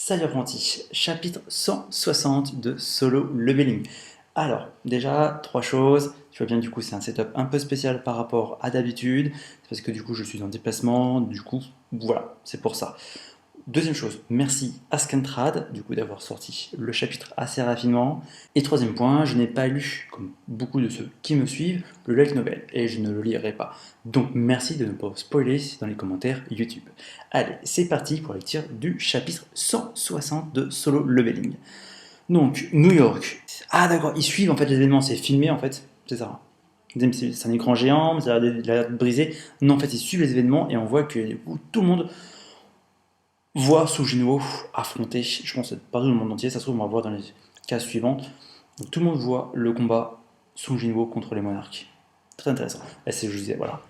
Salut apprenti, chapitre 160 de Solo Leveling. Alors, déjà, trois choses. Tu vois bien, du coup, c'est un setup un peu spécial par rapport à d'habitude. C'est parce que du coup, je suis en déplacement. Du coup, voilà, c'est pour ça. Deuxième chose, merci à Scantrad, du coup, d'avoir sorti le chapitre assez rapidement. Et troisième point, je n'ai pas lu, comme beaucoup de ceux qui me suivent, le light novel, et je ne le lirai pas. Donc merci de ne pas spoiler dans les commentaires YouTube. Allez, c'est parti pour la lecture du chapitre 160 de Solo Leveling. Donc, New York. Ah d'accord, ils suivent en fait les événements, c'est filmé en fait, c'est ça. C'est un écran géant, ça a l'air brisé. Non, en fait, ils suivent les événements et on voit que tout le monde voit Sujinwo affronter, je pense, partout dans le monde entier. Ça se trouve, on va voir dans les cases suivantes. Donc, tout le monde voit le combat Sujinwo contre les monarques. Très intéressant. Là, c'est, je disais, voilà.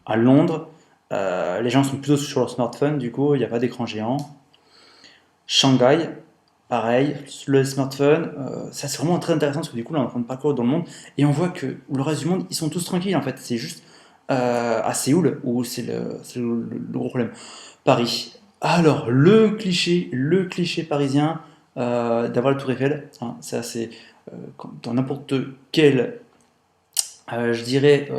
À Londres, les gens sont plutôt sur leur smartphone, du coup, il n'y a pas d'écran géant. Shanghai, pareil, le smartphone, ça c'est vraiment très intéressant parce que du coup là on est en train de parcourir dans le monde et on voit que le reste du monde ils sont tous tranquilles en fait, c'est juste à Séoul où c'est le gros problème. Paris. Alors le cliché parisien d'avoir la Tour Eiffel, hein, ça c'est dans n'importe quel, je dirais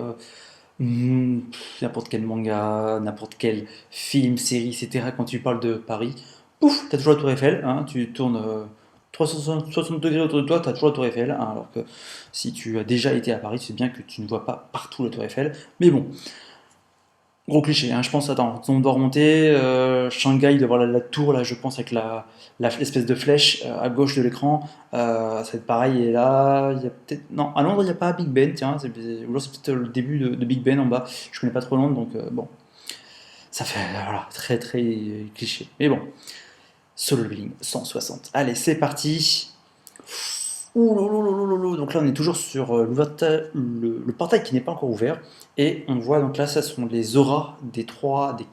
n'importe quel manga, n'importe quel film, série, etc. Quand tu parles de Paris, pouf, t'as toujours la Tour Eiffel, hein, tu tournes 360 degrés autour de toi, t'as toujours la Tour Eiffel, hein, alors que si tu as déjà été à Paris, tu sais bien que tu ne vois pas partout la Tour Eiffel. Mais bon, gros cliché, hein, je pense, attends, on doit remonter, Shanghai, de voir la tour, là, je pense, avec l'espèce de flèche à gauche de l'écran, ça va être pareil, et là, il y a peut-être... Non, à Londres, il n'y a pas Big Ben, tiens, ou alors c'est peut-être le début de Big Ben en bas, je connais pas trop Londres, donc bon, ça fait, voilà, très très cliché. Mais bon, Solo Leveling 160. Allez, c'est parti. Ouh, donc là on est toujours sur le portail qui n'est pas encore ouvert et on voit donc là ça sont les auras des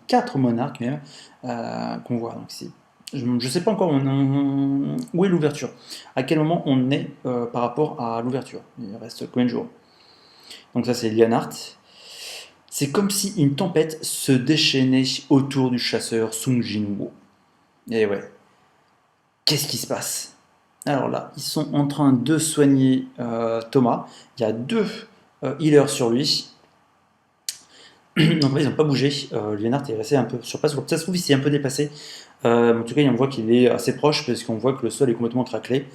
quatre monarques même qu'on voit. Donc je ne sais pas encore où est l'ouverture, à quel moment on est par rapport à l'ouverture. Il reste combien de jours? Donc ça c'est Lianart. C'est comme si une tempête se déchaînait autour du chasseur Sung Jinwoo. Et ouais, qu'est-ce qui se passe? Alors là, ils sont en train de soigner Thomas. Il y a deux healers sur lui. Donc en fait, ils n'ont pas bougé. Lienard est resté un peu sur place. Ça se trouve, il s'est un peu déplacé. En tout cas, on voit qu'il est assez proche parce qu'on voit que le sol est complètement craquelé.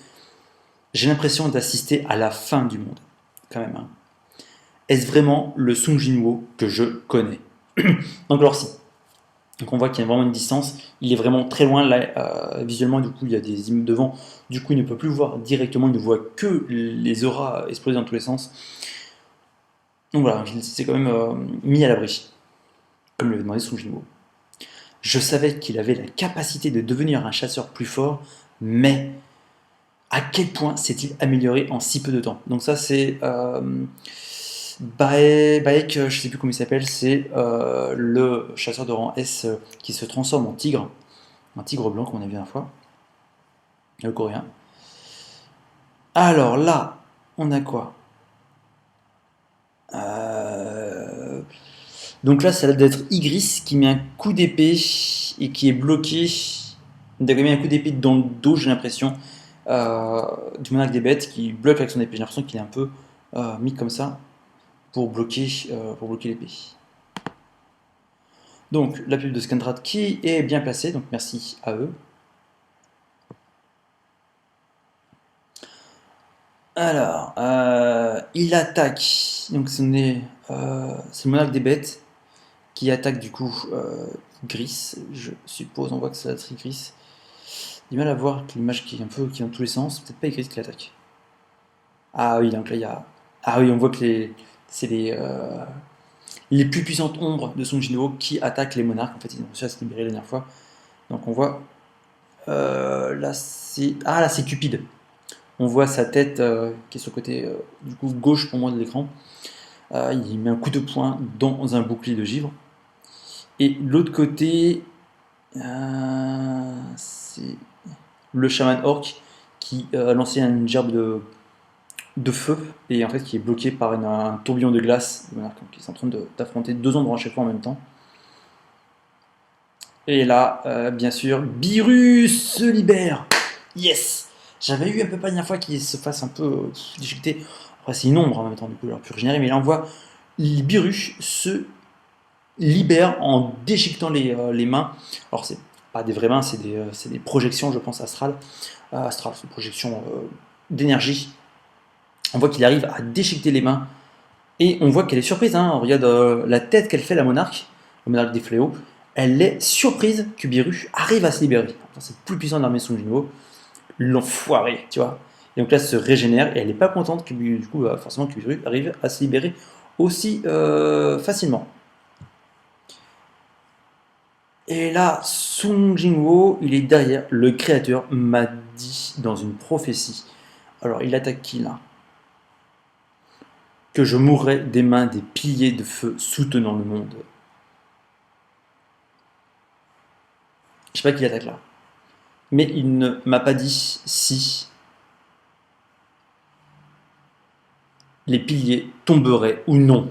J'ai l'impression d'assister à la fin du monde, quand même, hein. Est-ce vraiment le Sung Jinwoo que je connais? Donc alors si. Donc on voit qu'il y a vraiment une distance. Il est vraiment très loin là, visuellement. Du coup, il y a des immeubles devant. Du coup, il ne peut plus voir directement. Il ne voit que les auras exploser dans tous les sens. Donc voilà, il s'est quand même mis à l'abri, comme l'avait demandé Sung Jinwoo. Je savais qu'il avait la capacité de devenir un chasseur plus fort, mais à quel point s'est-il amélioré en si peu de temps? Donc ça c'est Baek, je ne sais plus comment il s'appelle, c'est le chasseur de rang S qui se transforme en tigre, un tigre blanc comme on a vu la dernière fois, le coréen. Alors là, on a quoi? Euh, Donc là, ça a l'air d'être Igris qui met un coup d'épée et qui est bloqué. Il a mis un coup d'épée dans le dos, j'ai l'impression, du monarque des bêtes qui bloque avec son épée. J'ai l'impression qu'il est un peu mis comme ça pour bloquer l'épée. Donc la pub de Scantrad qui est bien placée, donc merci à eux. Alors, il attaque. Donc c'est le monarque des bêtes qui attaque du coup Gris, je suppose, on voit que c'est la tri Gris. Du mal à voir l'image qui est un peu qui est dans tous les sens, peut-être pas Gris qui l'attaque. Ah oui, donc là il y a. Ah oui, on voit que c'est les plus puissantes ombres de Song Jinwoo qui attaquent les monarques. En fait, ils ont réussi à se libérer la dernière fois. Donc on voit. Là c'est. Ah là c'est Cupide. On voit sa tête qui est sur le côté du coup gauche pour moi de l'écran. Il met un coup de poing dans un bouclier de givre. Et de l'autre côté, c'est le chaman orc qui a lancé une gerbe de feu et en fait qui est bloqué par un tourbillon de glace. Voilà, donc ils sont en train d'affronter deux endroits à chaque fois en même temps. Et là, bien sûr, Beerus se libère. Yes! J'avais eu un peu pas la dernière fois qu'il se fasse un peu déchiqueter. Après, c'est une ombre en même temps, du coup, il aurait pu régénérer, mais là, on voit Beerus se libère en déchiquetant les mains. Alors, c'est pas des vraies mains, c'est des projections, je pense, astrales. Astrales, c'est une projection d'énergie. On voit qu'il arrive à déchiqueter les mains. Et on voit qu'elle est surprise. Hein. On regarde la tête qu'elle fait, la monarque, le monarque des fléaux. Elle est surprise que Beerus arrive à se libérer. C'est plus puissant de l'armée Song Jinwoo. L'enfoiré, tu vois. Et donc là, elle se régénère et elle n'est pas contente que du coup, forcément, que Beerus arrive à se libérer aussi facilement. Et là, Song Jinwoo, il est derrière. Le créateur m'a dit dans une prophétie. Alors, il attaque qui là? Que je mourrai des mains des piliers de feu soutenant le monde. Je sais pas qui attaque là. Mais il ne m'a pas dit si les piliers tomberaient ou non.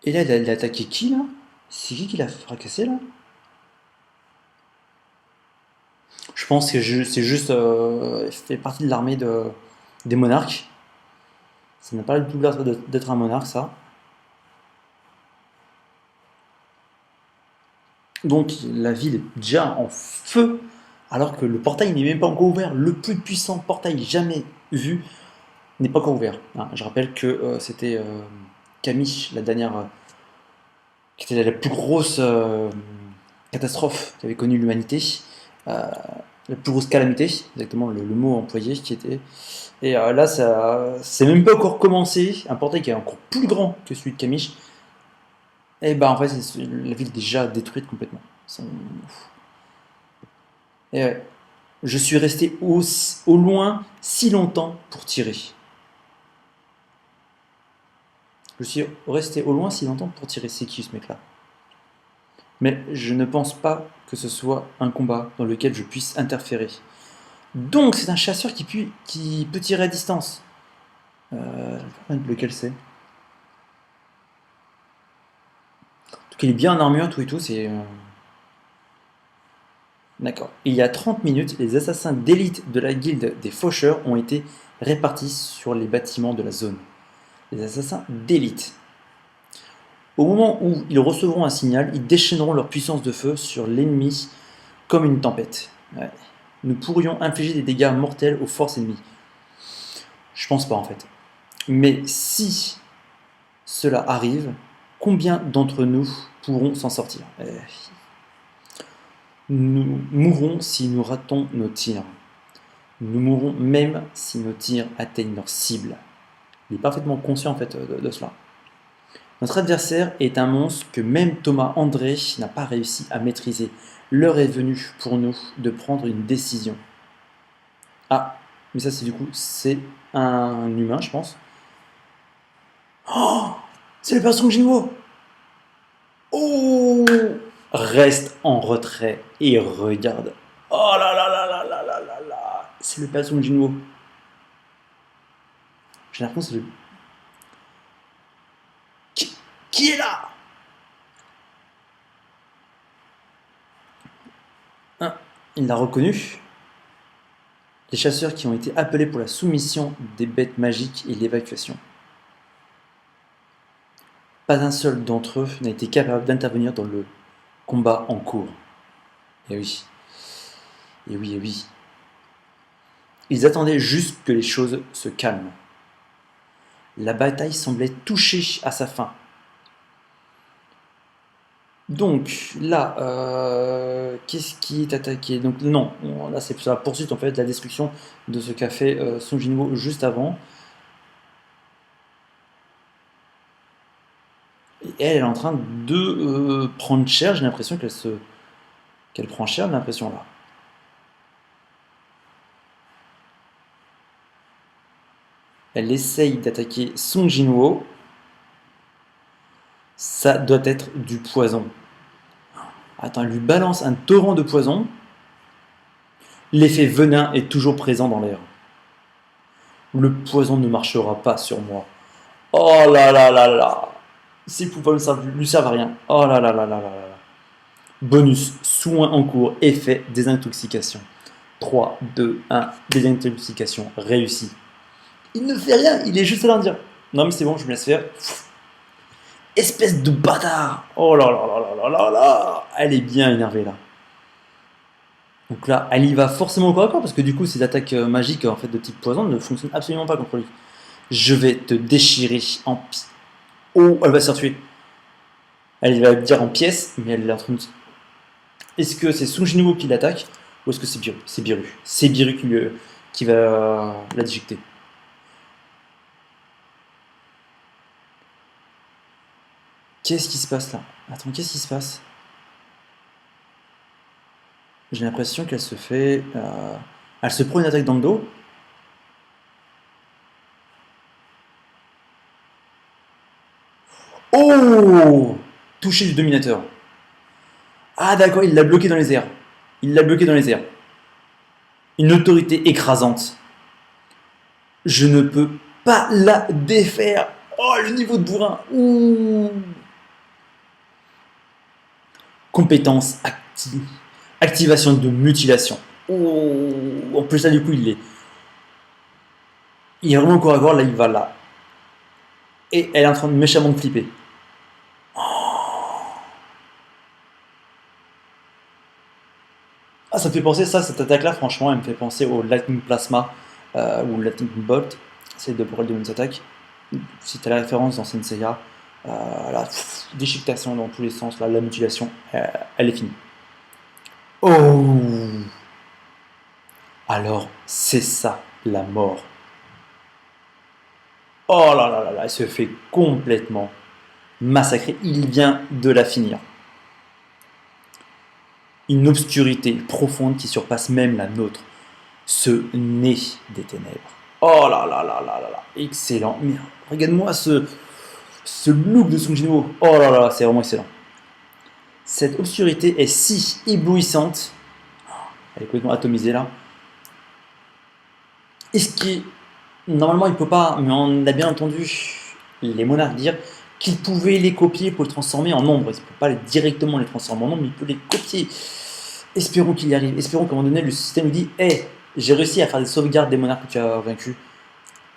Et là, il a attaqué qui là? C'est qui l'a fracassé là? Je pense que c'est juste. Il fait partie de l'armée des monarques. Ça n'a pas du tout l'air d'être un monarque ça. Donc la ville est déjà en feu alors que le portail n'est même pas encore ouvert. Le plus puissant portail jamais vu n'est pas encore ouvert. Hein, je rappelle que c'était Camille, la dernière, qui était la plus grosse catastrophe qu'avait connue l'humanité, la plus grosse calamité, exactement le mot employé qui était. Et là, ça, c'est même pas encore commencé. Un portail qui est encore plus grand que celui de Camille. Et bah en fait, la ville est déjà détruite complètement. Et ouais, je suis resté au loin si longtemps pour tirer. Je suis resté au loin si longtemps pour tirer. C'est qui ce mec-là? Mais je ne pense pas que ce soit un combat dans lequel je puisse interférer. Donc c'est un chasseur qui peut tirer à distance. Lequel c'est? En tout cas, il est bien en armure, tout et tout, c'est... D'accord. Il y a 30 minutes, les assassins d'élite de la guilde des faucheurs ont été répartis sur les bâtiments de la zone. Les assassins d'élite. Au moment où ils recevront un signal, ils déchaîneront leur puissance de feu sur l'ennemi comme une tempête. Ouais. Nous pourrions infliger des dégâts mortels aux forces ennemies. Je pense pas en fait. Mais si cela arrive, combien d'entre nous pourront s'en sortir? Nous mourrons si nous ratons nos tirs. Nous mourrons même si nos tirs atteignent leur cible. Il est parfaitement conscient en fait de cela. Notre adversaire est un monstre que même Thomas André n'a pas réussi à maîtriser. L'heure est venue pour nous de prendre une décision. Ah, mais ça c'est du coup, c'est un humain je pense. Oh, c'est le personnage Jinwo. Oh, reste en retrait et regarde. Oh là là là là là là là là. C'est le personnage Jinwo. J'ai l'impression que c'est le... Qui est là? Ah, il l'a reconnu. Les chasseurs qui ont été appelés pour la soumission des bêtes magiques et l'évacuation. Pas un seul d'entre eux n'a été capable d'intervenir dans le combat en cours. Et oui, et oui, et oui. Ils attendaient juste que les choses se calment. La bataille semblait toucher à sa fin. Donc là, qu'est-ce qui est attaqué? Donc non, là c'est la poursuite en fait de la destruction de ce qu'a fait Song Jinwoo juste avant. Et elle est en train de prendre cher. J'ai l'impression qu'elle prend cher. J'ai l'impression là. Elle essaye d'attaquer Song Jinwoo. Ça doit être du poison. Attends, elle lui balance un torrent de poison. L'effet venin est toujours présent dans l'air. Le poison ne marchera pas sur moi. Oh là là là là. Ses pouvoirs ne lui servent à rien. Oh là là là là là là là. Bonus, soin en cours, effet, désintoxication. 3, 2, 1, désintoxication, réussi. Il ne fait rien, il est juste là à dire non mais c'est bon, je me laisse faire. Espèce de bâtard. Oh là là là là là là là. Elle est bien énervée là. Donc là, elle y va forcément au corps à corps parce que du coup, ses attaques magiques en fait de type poison ne fonctionnent absolument pas contre lui. Je vais te déchirer en pièces. Oh, elle va se faire tuer. Elle va le dire en pièces, mais elle est en train de. Est-ce que c'est Sung Jinwoo qui l'attaque ou est-ce que c'est Biru? C'est Biru. C'est Biru qui va la déjecter. Qu'est-ce qui se passe là? Attends, qu'est-ce qui se passe? J'ai l'impression qu'elle se fait. Elle se prend une attaque dans le dos. Oh! Touché du dominateur. Ah d'accord, il l'a bloqué dans les airs. Il l'a bloqué dans les airs. Une autorité écrasante. Je ne peux pas la défaire. Oh, le niveau de bourrin. Ouh. Compétence active. Activation de mutilation. Oh. En plus là du coup il est vraiment encore à corps, là il va là. Et elle est en train de méchamment de flipper. Ah, ça me fait penser, ça, cette attaque-là, franchement, elle me fait penser au Lightning Plasma ou Lightning Bolt. C'est de pour de attaque. Si tu as la référence dans Senseiya, la déchiquetation dans tous les sens, là, la mutilation, elle est finie. Oh! Alors, c'est ça, la mort. Oh là là là là, elle se fait complètement massacrer. Il vient de la finir. Une obscurité profonde qui surpasse même la nôtre. Ce nez des ténèbres. Oh là là là là là là, excellent. Mais regarde-moi ce look de Sung Jinwoo. Oh là là, c'est vraiment excellent. Cette obscurité est si éblouissante. Elle est complètement atomisée là. Et ce qui, normalement, il peut pas, mais on a bien entendu les monarques dire qu'il pouvait les copier pour les transformer en ombre. Il ne peut pas directement les transformer en ombre, mais il peut les copier. Espérons qu'il y arrive. Espérons qu'à un moment donné, le système lui dit hey, j'ai réussi à faire des sauvegardes des monarques que tu as vaincus.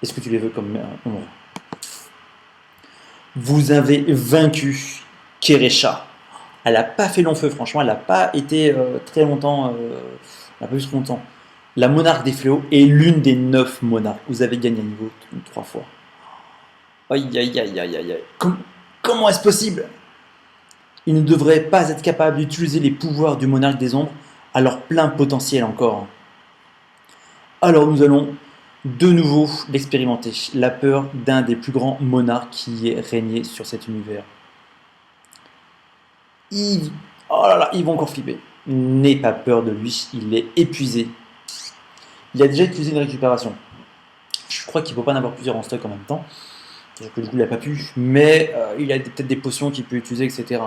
Est-ce que tu les veux comme ombre? Vous avez vaincu Keresha. Elle n'a pas fait long feu, franchement. Elle n'a pas été très longtemps. Elle n'a pas eu trop longtemps. La monarque des fléaux est l'une des 9 monarques. Vous avez gagné à niveau 3 fois. Aïe aïe aïe aïe aïe aïe. Comment est-ce possible? Il ne devrait pas être capable d'utiliser les pouvoirs du monarque des ombres à leur plein potentiel encore. Alors nous allons de nouveau l'expérimenter. La peur d'un des plus grands monarques qui ait régné sur cet univers. Oh là là, ils vont encore flipper. N'aie pas peur de lui, il est épuisé. Il a déjà utilisé une récupération. Je crois qu'il ne faut pas en avoir plusieurs en stock en même temps. Du coup, il n'a pas pu, mais il a peut-être des potions qu'il peut utiliser, etc.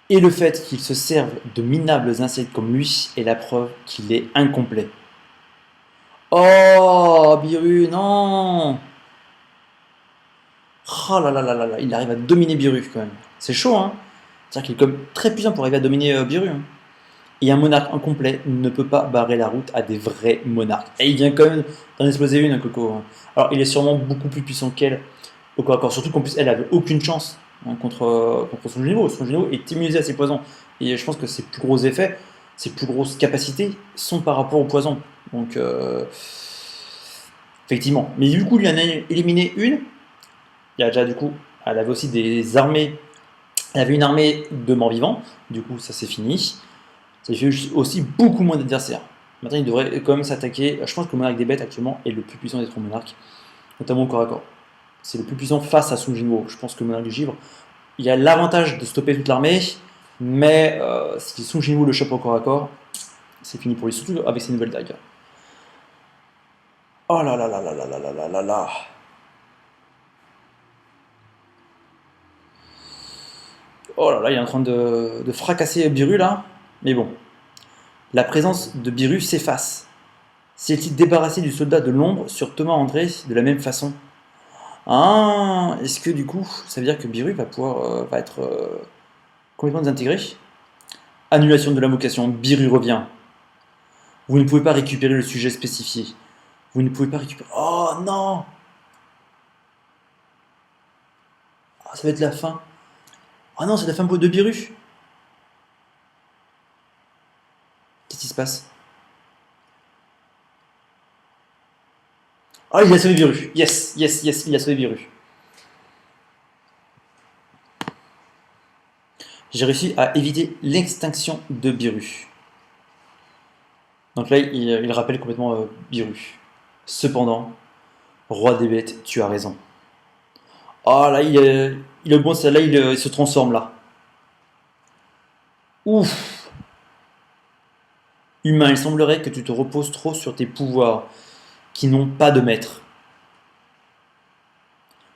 Et le fait qu'il se serve de minables insectes comme lui est la preuve qu'il est incomplet. Oh, Biru, non! Oh là là là là là, il arrive à dominer Biru quand même. C'est chaud, hein? C'est-à-dire qu'il est comme très puissant pour arriver à dominer Biru. Hein. Et un monarque incomplet ne peut pas barrer la route à des vrais monarques. Et il vient quand même d'en exploser une, Coco. Hein. Alors, il est sûrement beaucoup plus puissant qu'elle au corps à corps. Surtout qu'en plus, elle avait aucune chance hein, contre son généraux. Son généraux est immunisé à ses poisons. Et je pense que ses plus gros effets, ses plus grosses capacités sont par rapport au poison. Donc, effectivement. Mais du coup, il en a éliminé une. Il y a déjà, du coup, elle avait aussi des armées. Elle avait une armée de morts vivants. Du coup, ça c'est fini. Ça fait aussi beaucoup moins d'adversaires. Maintenant, il devrait quand même s'attaquer. Je pense que le monarque des bêtes actuellement est le plus puissant des trois monarques, notamment au corps à corps. C'est le plus puissant face à Sung Jinwoo. Je pense que le monarque du givre, il a l'avantage de stopper toute l'armée, mais si Sung Jinwoo le chope au corps à corps, c'est fini pour lui, surtout avec ses nouvelles dagues. Oh là là là là là là là là là là. Oh là là, il est en train de fracasser Biru là. Mais bon, la présence de Biru s'efface. S'est-il débarrassé du soldat de l'ombre sur Thomas André de la même façon? Ah, est-ce que du coup, ça veut dire que Biru va être complètement désintégré? Annulation de l'invocation, Biru revient. Vous ne pouvez pas récupérer le sujet spécifié. Vous ne pouvez pas récupérer. Oh non! Ah, ça va être la fin. Oh non, c'est la fin de Biru. Qu'est-ce qui se passe? Ah, il a sauvé Biru. Yes, yes, yes, il a sauvé Biru. J'ai réussi à éviter l'extinction de Biru. Donc là, il rappelle complètement Biru. Cependant, roi des bêtes, tu as raison. Ah là, il est bon, là, il se transforme là. Ouf! Humain, il semblerait que tu te reposes trop sur tes pouvoirs, qui n'ont pas de maître.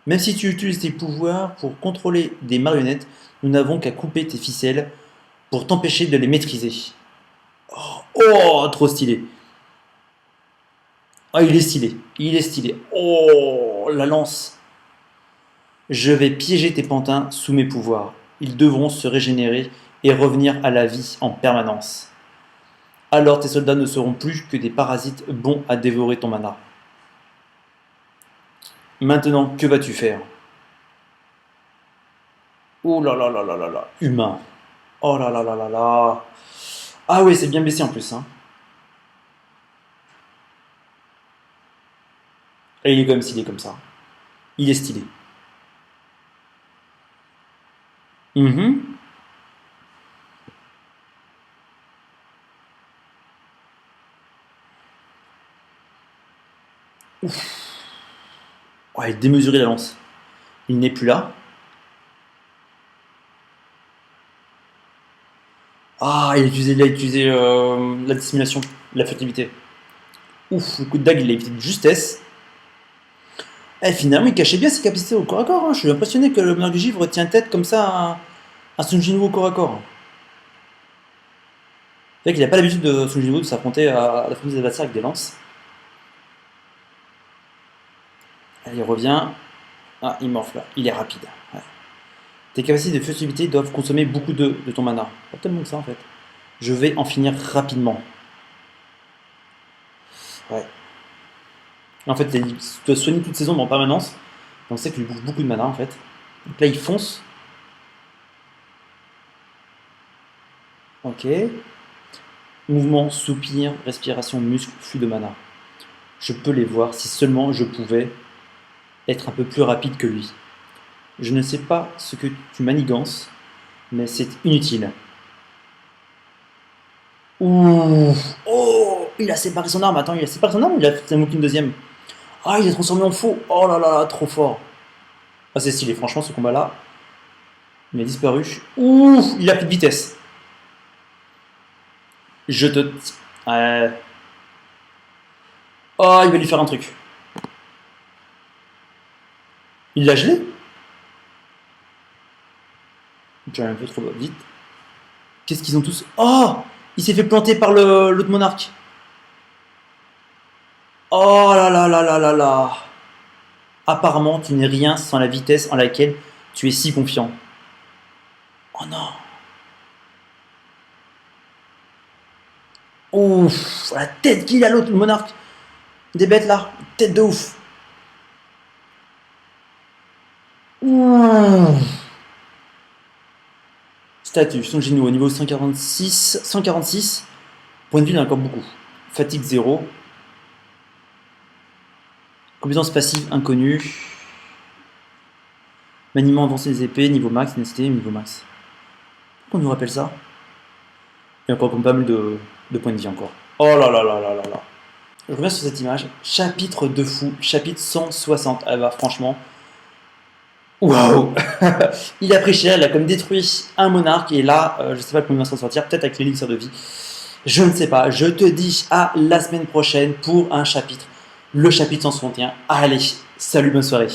Même si tu utilises tes pouvoirs pour contrôler des marionnettes, nous n'avons qu'à couper tes ficelles pour t'empêcher de les maîtriser. Oh, trop stylé. Ah, il est stylé. Il est stylé. Oh, la lance. Je vais piéger tes pantins sous mes pouvoirs. Ils devront se régénérer et revenir à la vie en permanence. Alors tes soldats ne seront plus que des parasites bons à dévorer ton mana. Maintenant, que vas-tu faire? Oh là là là là là là. Humain. Oh là là là là là. Ah oui, c'est bien baissé en plus. Hein. Et il est comme s'il est comme ça. Il est stylé. Mhm. Ouais, démesuré la lance. Il n'est plus là. Ah, il a utilisé la dissimulation, la furtivité. Ouf, le coup de dague, il a évité de justesse. Eh, finalement, il cachait bien ses capacités au corps à corps. Hein. Je suis impressionné que le meneur du givre tient tête comme ça à Sun Jinwoo au corps à corps. C'est vrai qu'il n'a pas l'habitude de Sun Jinwoo de s'affronter à la des adversaires avec des lances. Allez, il revient. Ah, il morfle là. Il est rapide. Ouais. Tes capacités de furtivité doivent consommer beaucoup de ton mana. Pas tellement que ça en fait. Je vais en finir rapidement. Ouais. En fait, il doit soigner toutes ses ombres en permanence. Donc c'est qu'il lui bouffe beaucoup de mana en fait. Donc là, il fonce. Ok. Mouvement, soupir, respiration, muscle, flux de mana. Je peux les voir si seulement je pouvais être un peu plus rapide que lui. Je ne sais pas ce que tu manigances, mais c'est inutile. Ouh. Oh, il a séparé son arme. Attends, il a séparé son arme ou il a fait une deuxième? Ah, il est transformé en faux. Oh là là, trop fort. Ah, c'est stylé, franchement, ce combat-là. Il a disparu. Ouh, il a plus de vitesse. Je te... Oh, il va lui faire un truc. Il l'a gelé? J'ai un peu trop vite. Qu'est-ce qu'ils ont tous... Oh, il s'est fait planter par l'autre monarque. Oh là là là là là là. Apparemment, tu n'es rien sans la vitesse en laquelle tu es si confiant. Oh non. Ouf, la tête qu'il a l'autre, le monarque. Des bêtes là, tête de ouf. Ouh. Statut, Son Genou au niveau 146. Point de vie, il y en a encore beaucoup. Fatigue 0. Compétence passive inconnue. Maniement avancé des épées, niveau max, densité, niveau max. Pourquoi on nous rappelle ça? Il y a encore pas mal de points de vie encore. Oh là là là là là là. Je reviens sur cette image. Chapitre de fou, chapitre 160. Ah bah franchement. Waouh. Il a pris cher, il a comme détruit un monarque. Et là, je sais pas comment il va s'en sortir. Peut-être avec l'élixir de vie. Je ne sais pas. Je te dis à la semaine prochaine pour un chapitre. Le chapitre 161. Allez, salut, bonne soirée.